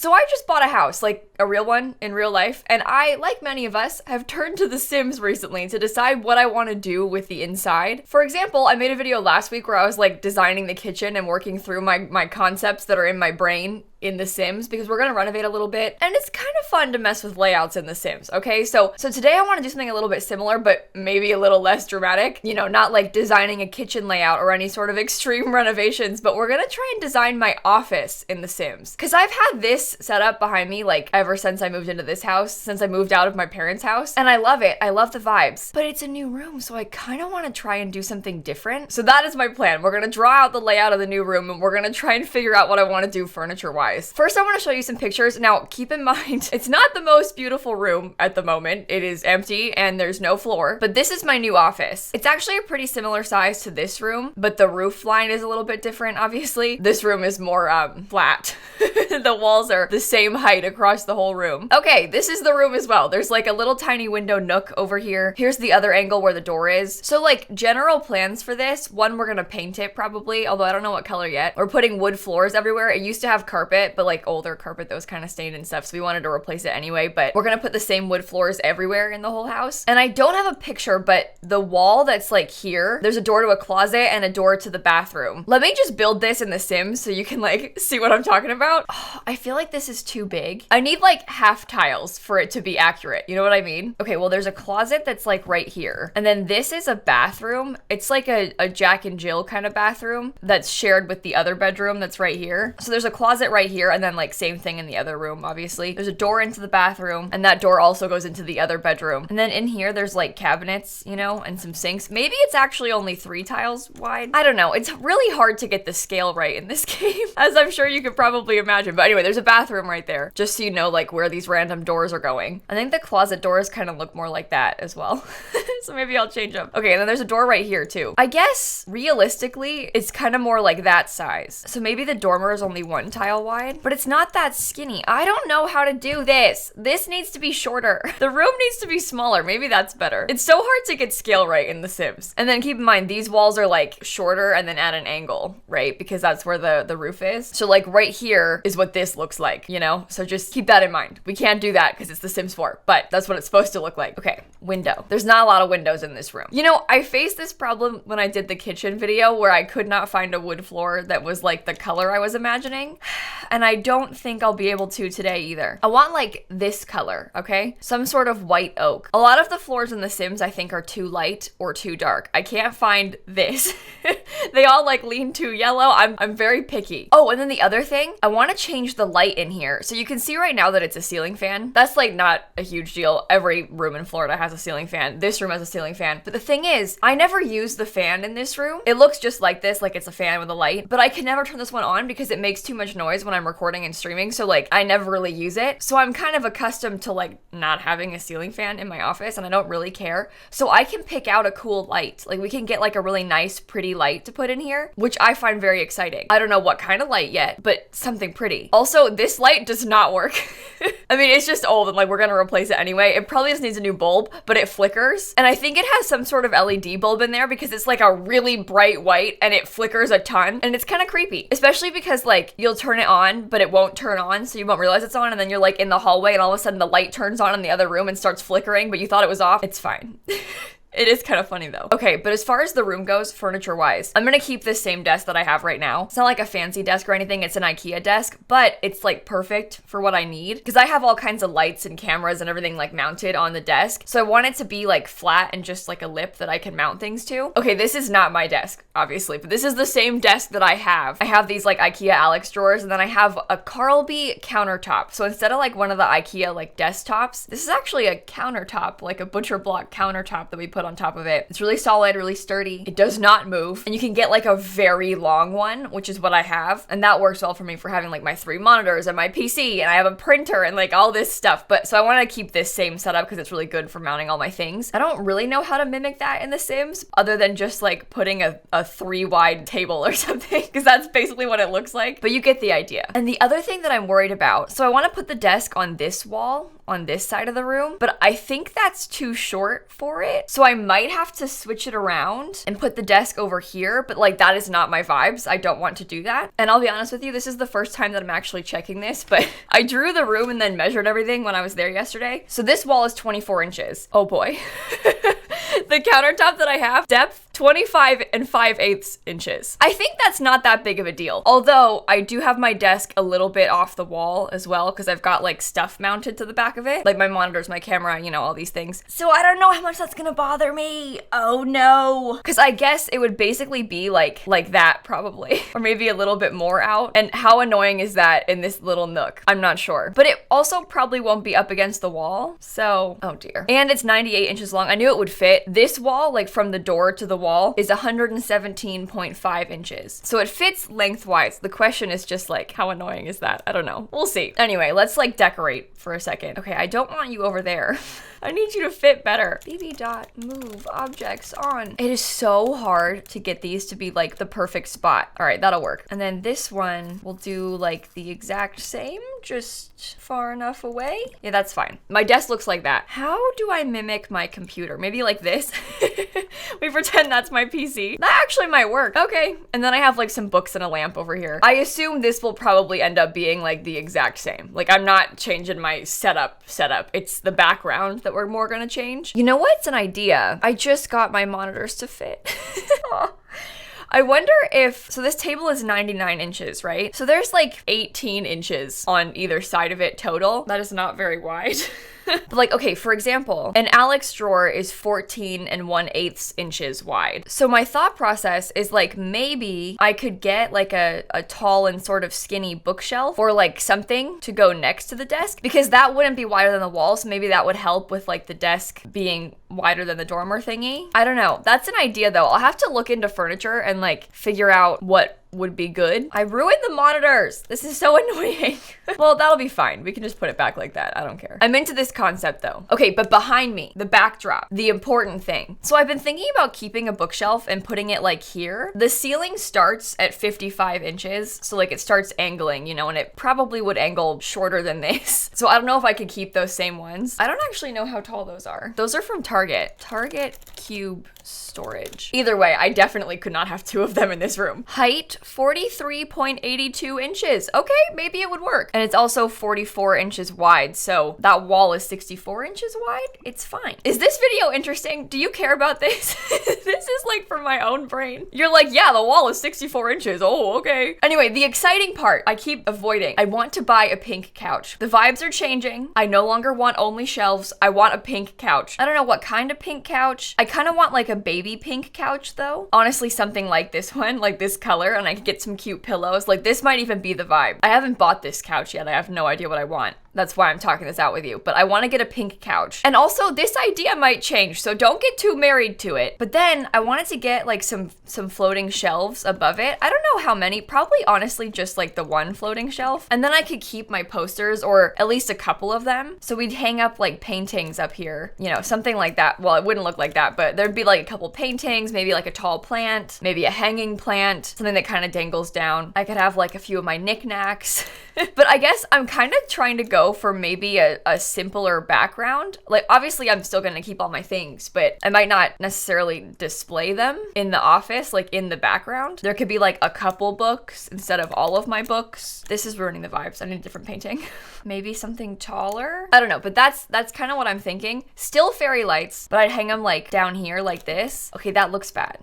So I just bought a house, like a real one in real life, and I, like many of us, have turned to The Sims recently to decide what I want to do with the inside. For example, I made a video last week where I was like designing the kitchen and working through my concepts that are in my brain in The Sims, because we're gonna renovate a little bit, and it's kind of fun to mess with layouts in The Sims, okay? So today I want to do something a little bit similar, but maybe a little less dramatic. You know, not like designing a kitchen layout or any sort of extreme renovations, but we're gonna try and design my office in The Sims. Because I've had this set up behind me like ever since I moved into this house, since I moved out of my parents' house, and I love it. I love the vibes, but it's a new room, so I kind of want to try and do something different. So that is my plan. We're gonna draw out the layout of the new room, and we're gonna try and figure out what I want to do furniture-wise. First, I want to show you some pictures. Now, keep in mind, it's not the most beautiful room at the moment. It is empty and there's no floor, but this is my new office. It's actually a pretty similar size to this room, but the roof line is a little bit different, obviously. This room is more flat. The walls are the same height across the whole room. Okay, this is the room as well. There's like a little tiny window nook over here. Here's the other angle where the door is. So like general plans for this, one, we're gonna paint it probably, although I don't know what color yet. We're putting wood floors everywhere. It used to have carpet, but like older carpet that was kind of stained and stuff, so we wanted to replace it anyway, but we're gonna put the same wood floors everywhere in the whole house. And I don't have a picture, but the wall that's like here, there's a door to a closet and a door to the bathroom. Let me just build this in The Sims so you can like see what I'm talking about. Oh, I feel like this is too big. I need like half tiles for it to be accurate, you know what I mean? Okay, well there's a closet that's like right here, and then this is a bathroom. It's like a Jack and Jill kind of bathroom that's shared with the other bedroom that's right here. So there's a closet right here, and then like same thing in the other room, obviously. There's a door into the bathroom, and that door also goes into the other bedroom. And then in here, there's like cabinets, you know, and some sinks. Maybe it's actually only 3 tiles wide. I don't know. It's really hard to get the scale right in this game, as I'm sure you could probably imagine. But anyway, there's a bathroom right there, just so you know like where these random doors are going. I think the closet doors kind of look more like that as well. So maybe I'll change them. Okay, and then there's a door right here too. I guess realistically, it's kind of more like that size. So maybe the dormer is only 1 tile wide, but it's not that skinny. I don't know how to do this. This needs to be shorter. The room needs to be smaller. Maybe that's better. It's so hard to get scale right in The Sims. And then keep in mind, these walls are like shorter and then at an angle, right? Because that's where the roof is. So like right here is what this looks like, you know? So just keep that in mind. We can't do that because it's The Sims 4, but that's what it's supposed to look like. Okay, window. There's not a lot of windows in this room. You know, I faced this problem when I did the kitchen video where I could not find a wood floor that was like the color I was imagining. And I don't think I'll be able to today either. I want like this color, okay? Some sort of white oak. A lot of the floors in The Sims I think are too light or too dark. I can't find this. They all like lean too yellow. I'm very picky. Oh, and then the other thing, I want to change the light in here. So you can see right now that it's a ceiling fan. That's like not a huge deal. Every room in Florida has a ceiling fan. This room has a ceiling fan. But the thing is, I never use the fan in this room. It looks just like this, like it's a fan with a light, but I can never turn this one on because it makes too much noise when I'm recording and streaming. So like I never really use it. So I'm kind of accustomed to like not having a ceiling fan in my office, and I don't really care. So I can pick out a cool light. Like we can get like a really nice, pretty light to put in here, which I find very exciting. I don't know what kind of light yet, but something pretty. Also, this light does not work. I mean, it's just old and like we're gonna replace it anyway. It probably just needs a new bulb, but it flickers. And I think it has some sort of LED bulb in there because it's like a really bright white and it flickers a ton. And it's kind of creepy, especially because like you'll turn it on, but it won't turn on. So you won't realize it's on. And then you're like in the hallway and all of a sudden the light turns on in the other room and starts flickering, but you thought it was off. It's fine. It is kind of funny though. Okay, but as far as the room goes, furniture-wise, I'm gonna keep this same desk that I have right now. It's not like a fancy desk or anything, it's an IKEA desk, but it's like perfect for what I need because I have all kinds of lights and cameras and everything like mounted on the desk. So I want it to be like flat and just like a lip that I can mount things to. Okay, this is not my desk, obviously, but this is the same desk that I have. I have these like IKEA Alex drawers, and then I have a Carlby countertop. So instead of like one of the IKEA like desktops, this is actually a countertop, like a butcher block countertop that we put on top of it. It's really solid, really sturdy. It does not move. And you can get like a very long one, which is what I have. And that works well for me for having like my 3 monitors and my PC, and I have a printer and like all this stuff. But so I want to keep this same setup because it's really good for mounting all my things. I don't really know how to mimic that in The Sims other than just like putting a 3 wide table or something, because that's basically what it looks like. But you get the idea. And the other thing that I'm worried about, so I want to put the desk on this wall on this side of the room, but I think that's too short for it. So I I might have to switch it around and put the desk over here, but like that is not my vibes. I don't want to do that. And I'll be honest with you, this is the first time that I'm actually checking this, but I drew the room and then measured everything when I was there yesterday. So this wall is 24 inches. Oh boy. The countertop that I have, depth 25 and 5/8 inches. I think that's not that big of a deal. Although I do have my desk a little bit off the wall as well, because I've got like stuff mounted to the back of it, like my monitors, my camera, you know, all these things. So I don't know how much that's gonna bother me. Oh no. Because I guess it would basically be like that probably, or maybe a little bit more out. And how annoying is that in this little nook? I'm not sure. But it also probably won't be up against the wall. So, oh dear. And it's 98 inches long. I knew it would fit. This wall, like from the door to the wall, is 117.5 inches. So it fits lengthwise. The question is just like, how annoying is that? I don't know. We'll see. Anyway, let's like decorate for a second. Okay, I don't want you over there. I need you to fit better. BB.move objects on. It is so hard to get these to be like the perfect spot. All right, that'll work. And then this one will do like the exact same, just far enough away. Yeah, that's fine. My desk looks like that. How do I mimic my computer? Maybe like this. We pretend that's my PC. That actually might work. Okay. And then I have like some books and a lamp over here. I assume this will probably end up being like the exact same. Like I'm not changing my setup. It's the background that we're more gonna change. You know what's an idea? I just got my monitors to fit. I wonder if, so this table is 99 inches, right? So there's like 18 inches on either side of it total. That is not very wide. But like, okay, for example, an Alex drawer is 14 and 1/8 inches wide. So my thought process is like, maybe I could get like a tall and sort of skinny bookshelf or like something to go next to the desk, because that wouldn't be wider than the wall. So maybe that would help with like the desk being wider than the dormer thingy. I don't know. That's an idea though. I'll have to look into furniture and like figure out what would be good. I ruined the monitors. This is so annoying. Well, that'll be fine. We can just put it back like that. I don't care. I'm into this concept though. Okay, but behind me, the backdrop, the important thing. So I've been thinking about keeping a bookshelf and putting it like here. The ceiling starts at 55 inches. So like it starts angling, you know, and it probably would angle shorter than this. So I don't know if I could keep those same ones. I don't actually know how tall those are. Those are from Target. Target cube storage. Either way, I definitely could not have two of them in this room. Height, 43.82 inches. Okay, maybe it would work. And it's also 44 inches wide, so that wall is 64 inches wide. It's fine. Is this video interesting? Do you care about this? This is like for my own brain. You're like, yeah, the wall is 64 inches. Oh, okay. Anyway, the exciting part I keep avoiding. I want to buy a pink couch. The vibes are changing. I no longer want only shelves. I want a pink couch. I don't know what kind of pink couch. I kind of want like a baby pink couch though. Honestly, something like this one, like this color, and I could get some cute pillows. Like this might even be the vibe. I haven't bought this couch yet. I have no idea what I want. That's why I'm talking this out with you. But I want to get a pink couch. And also this idea might change, so don't get too married to it. But then I wanted to get like some floating shelves above it. I don't know how many, probably honestly just like the one floating shelf. And then I could keep my posters, or at least a couple of them. So we'd hang up like paintings up here, you know, something like that. Well, it wouldn't look like that, but there'd be like a couple paintings, maybe like a tall plant, maybe a hanging plant, something that kind of dangles down. I could have like a few of my knickknacks. But I guess I'm kind of trying to go for maybe a simpler background. Like obviously I'm still gonna keep all my things, but I might not necessarily display them in the office, like in the background. There could be like a couple books instead of all of my books. This is ruining the vibes. I need a different painting. Maybe something taller. I don't know, but that's kind of what I'm thinking. Still fairy lights, but I'd hang them like down here like this. Okay, that looks bad.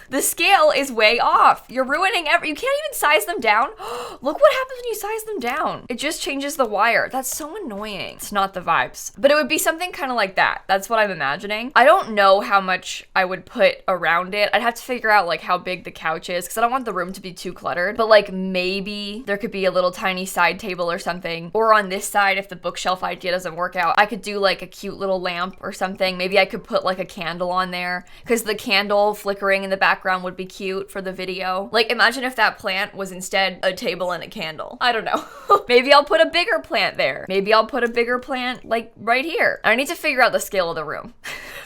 The scale is way off. You're ruining you can't even size them down. Look what happens when you size them down. It just changes the wire. That's so annoying. It's not the vibes. But it would be something kind of like that. That's what I'm imagining. I don't know how much I would put around it. I'd have to figure out like how big the couch is, because I don't want the room to be too cluttered. But like maybe there could be a little tiny side table or something. Or on this side, if the bookshelf idea doesn't work out, I could do like a cute little lamp or something. Maybe I could put like a candle on there, because the candle flickering in the background would be cute for the video. Like imagine if that plant was instead a table and a candle. I don't know. Maybe I'll put a bigger plant there. Maybe I'll put a bigger plant like right here. I need to figure out the scale of the room.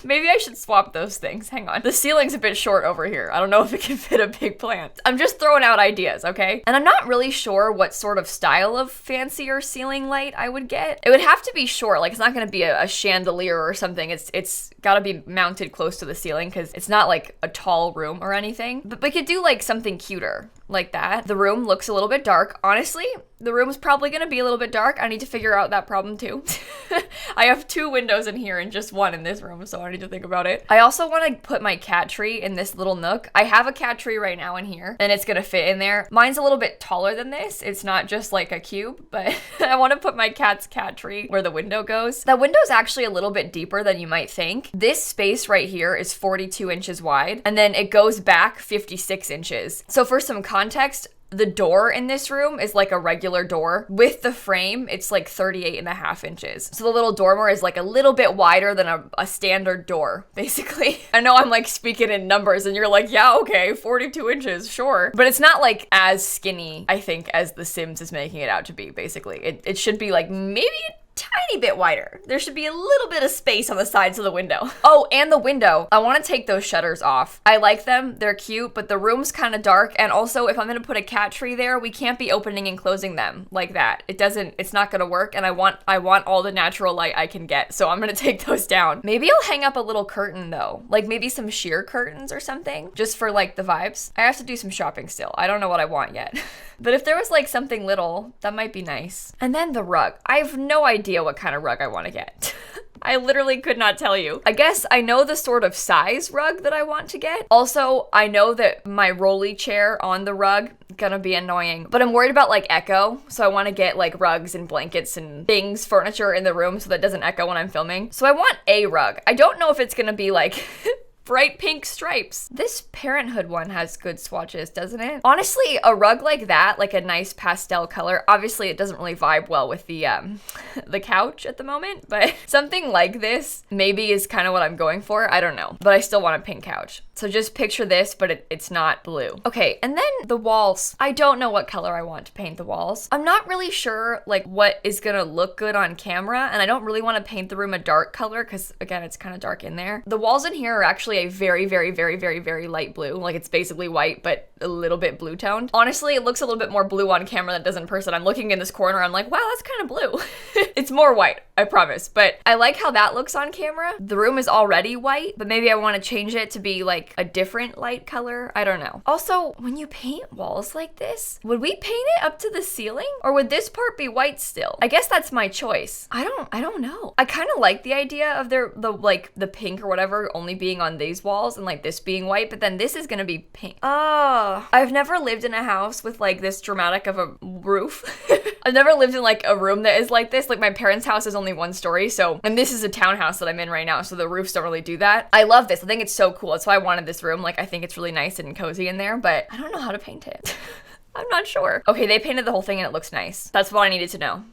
Maybe I should swap those things. Hang on. The ceiling's a bit short over here. I don't know if it can fit a big plant. I'm just throwing out ideas, okay? And I'm not really sure what sort of style of fancier ceiling light I would get. It would have to be short. Like, it's not gonna be a chandelier or something. It's gotta be mounted close to the ceiling because it's not like a tall room or anything. But we could do like something cuter like that. The room looks a little bit dark. Honestly, the room's probably gonna be a little bit dark. I need to figure out that problem too. I have 2 windows in here and just 1 in this room, so I need to think about it. I also want to put my cat tree in this little nook. I have a cat tree right now in here, and it's gonna fit in there. Mine's a little bit taller than this. It's not just like a cube, but I want to put my cat's cat tree where the window goes. That window's actually a little bit deeper than you might think. This space right here is 42 inches wide, and then it goes back 56 inches. So for some context, the door in this room is like a regular door. With the frame, it's like 38.5 inches. So the little dormer is like a little bit wider than a standard door, basically. I know I'm like speaking in numbers and you're like, yeah, okay, 42 inches, sure. But it's not like as skinny, I think, as The Sims is making it out to be, basically. It should be like maybe tiny bit wider. There should be a little bit of space on the sides of the window. Oh, and the window. I want to take those shutters off. I like them. They're cute, but the room's kind of dark. And also, if I'm going to put a cat tree there, we can't be opening and closing them like that. It's not going to work. And I want all the natural light I can get. So I'm going to take those down. Maybe I'll hang up a little curtain though. Like maybe some sheer curtains or something, just for like the vibes. I have to do some shopping still. I don't know what I want yet. But if there was like something little, that might be nice. And then the rug. I have no idea what kind of rug I want to get. I literally could not tell you. I guess I know the sort of size rug that I want to get. Also, I know that my rolly chair on the rug gonna be annoying, but I'm worried about like echo. So I want to get like rugs and blankets and things, furniture in the room so that doesn't echo when I'm filming. So I want a rug. I don't know if it's gonna be like bright pink stripes. This Parenthood one has good swatches, doesn't it? Honestly, a rug like that, like a nice pastel color, obviously it doesn't really vibe well with the the couch at the moment, but something like this maybe is kind of what I'm going for. I don't know, but I still want a pink couch. So just picture this, but it's not blue. Okay, and then the walls. I don't know what color I want to paint the walls. I'm not really sure like what is gonna look good on camera, and I don't really want to paint the room a dark color because again, it's kind of dark in there. The walls in here are actually a very, very, very, very, very light blue. Like it's basically white, but a little bit blue toned. Honestly, it looks a little bit more blue on camera than it does in person. I'm looking in this corner, I'm like, wow, that's kind of blue. It's more white, I promise. But I like how that looks on camera. The room is already white, but maybe I want to change it to be like a different light color. I don't know. Also, when you paint walls like this, would we paint it up to the ceiling? Or would this part be white still? I guess that's my choice. I don't know. I kind of like the idea of the pink or whatever only being on these walls and like this being white, but then this is gonna be pink. Oh, I've never lived in a house with like this dramatic of a roof. I've never lived in like a room that is like this. Like my parents' house is only 1 story, so, and this is a townhouse that I'm in right now, so the roofs don't really do that. I love this. I think it's so cool. That's why I wanted this room. Like I think it's really nice and cozy in there, but I don't know how to paint it. I'm not sure. Okay, they painted the whole thing and it looks nice. That's what I needed to know.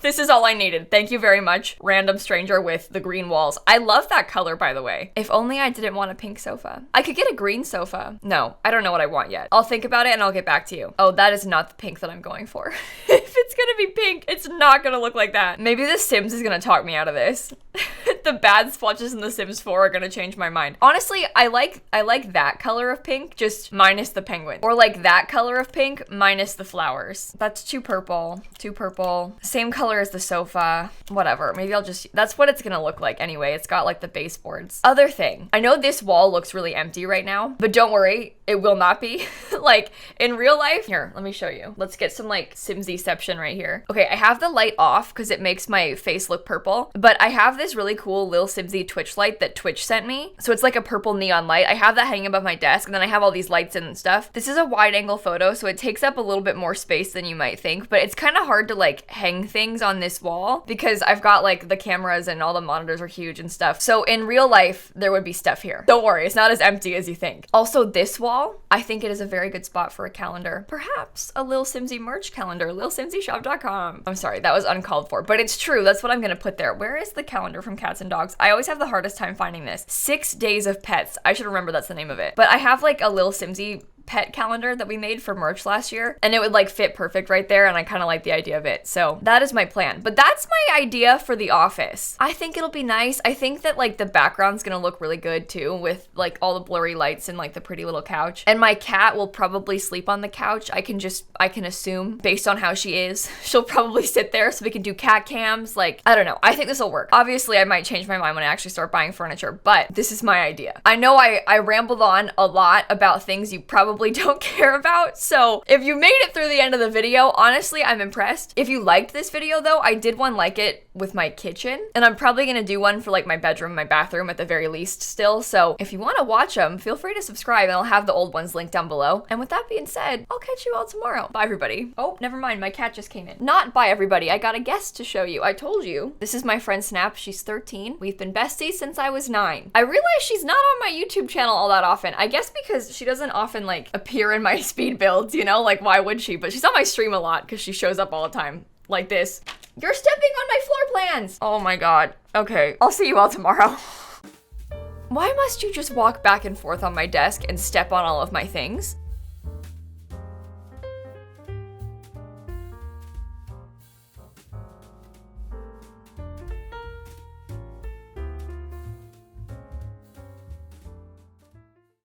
This is all I needed. Thank you very much, random stranger with the green walls. I love that color, by the way. If only I didn't want a pink sofa. I could get a green sofa. No, I don't know what I want yet. I'll think about it and I'll get back to you. Oh, that is not the pink that I'm going for. If it's gonna be pink, it's not gonna look like that. Maybe The Sims is gonna talk me out of this. The bad swatches in The Sims 4 are gonna change my mind. Honestly, I like that color of pink, just minus the penguin. Or like that color of pink, minus the flowers. That's too purple. Too purple. Same color as the sofa. Whatever. Maybe I'll just, that's what it's gonna look like anyway. It's got like the baseboards. Other thing. I know this wall looks really empty right now, but don't worry, it will not be. Like in real life. Here, let me show you. Let's get some like Simsieception right here. Okay, I have the light off because it makes my face look purple, but I have this really cool Lil Simsie Twitch light that Twitch sent me. So it's like a purple neon light. I have that hanging above my desk, and then I have all these lights and stuff. This is a wide angle photo, so it takes up a little bit more space than you might think, but it's kind of hard to like hang things on this wall because I've got like the cameras and all the monitors are huge and stuff. So in real life, there would be stuff here. Don't worry, it's not as empty as you think. Also, this wall, I think it is a very good spot for a calendar. Perhaps a Lil Simsie merch calendar, lilsimsieshop.com. I'm sorry, that was uncalled for, but it's true. That's what I'm gonna put there. Where is the calendar from Cats and Dogs? I always have the hardest time finding this. 6 Days of Pets. I should remember that's the name of it. But I have like a Lil Simsie pet calendar that we made for merch last year, and it would like fit perfect right there, and I kind of like the idea of it. So that is my plan. But that's my idea for the office. I think it'll be nice. I think that like the background's gonna look really good too, with like all the blurry lights and like the pretty little couch. And my cat will probably sleep on the couch. I can assume based on how she is, she'll probably sit there so we can do cat cams. Like, I don't know. I think this will work. Obviously, I might change my mind when I actually start buying furniture, but this is my idea. I know I rambled on a lot about things you probably don't care about. So if you made it through the end of the video, honestly, I'm impressed. If you liked this video though, I did one like it with my kitchen, and I'm probably gonna do one for like my bedroom, my bathroom at the very least still. So if you wanna watch them, feel free to subscribe, and I'll have the old ones linked down below. And with that being said, I'll catch you all tomorrow. Bye everybody. Oh, never mind, my cat just came in. Not bye everybody, I got a guest to show you. I told you. This is my friend Snap, she's 13. We've been besties since I was 9. I realize she's not on my YouTube channel all that often. I guess because she doesn't often like appear in my speed builds, you know, like why would she? But she's on my stream a lot because she shows up all the time like this. You're stepping on my floor plans. Oh my God. Okay, I'll see you all tomorrow. Why must you just walk back and forth on my desk and step on all of my things?